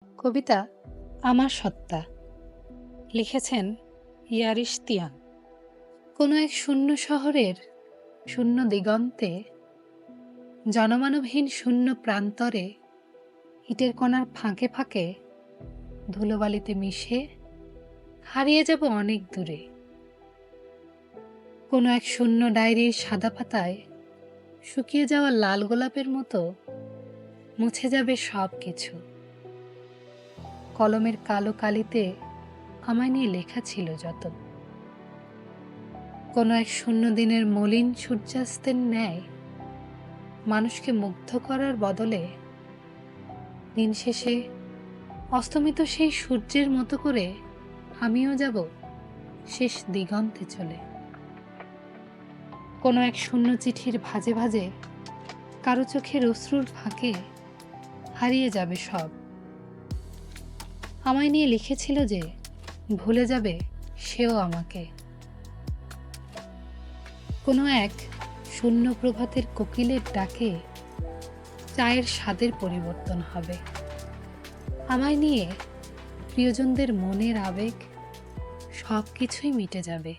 কবিতা আমার সত্তা লিখেছেন ইয়ারিশ তিয়ান। কোনো এক শূন্য শহরের শূন্য দিগন্তে, জনমানবহীন শূন্য প্রান্তরে, ইটের কণার ফাঁকে ফাঁকে ধুলোবালিতে মিশে হারিয়ে যাব অনেক দূরে। কোনো এক শূন্য ডায়েরির সাদা পাতায় শুকিয়ে যাওয়া লাল গোলাপের মতো মুছে যাবে সব কিছু। কলমের কালো কালিতে আমায় নিয়ে লেখা ছিল যত। কোনো এক শূন্য দিনের মলিন সূর্যাস্তের ন্যায় মানুষকে মুগ্ধ করার বদলে দিন শেষে অস্তমিত সেই সূর্যের মতো করে আমিও যাব শেষ দিগন্তে চলে। কোনো এক শূন্য চিঠির ভাঁজে ভাঁজে কারো চোখের অশ্রুর ফাঁকে হারিয়ে যাবে সব। আমায় নিয়ে লিখেছিল যে ভুলে যাবে সেও আমাকে। কোনো এক শূন্য প্রভাতের কোকিলের ডাকে চায়ের স্বাদের পরিবর্তন হবে। আমায় নিয়ে প্রিয়জনদের মনের আবেগ সব কিছুই মিটে যাবে।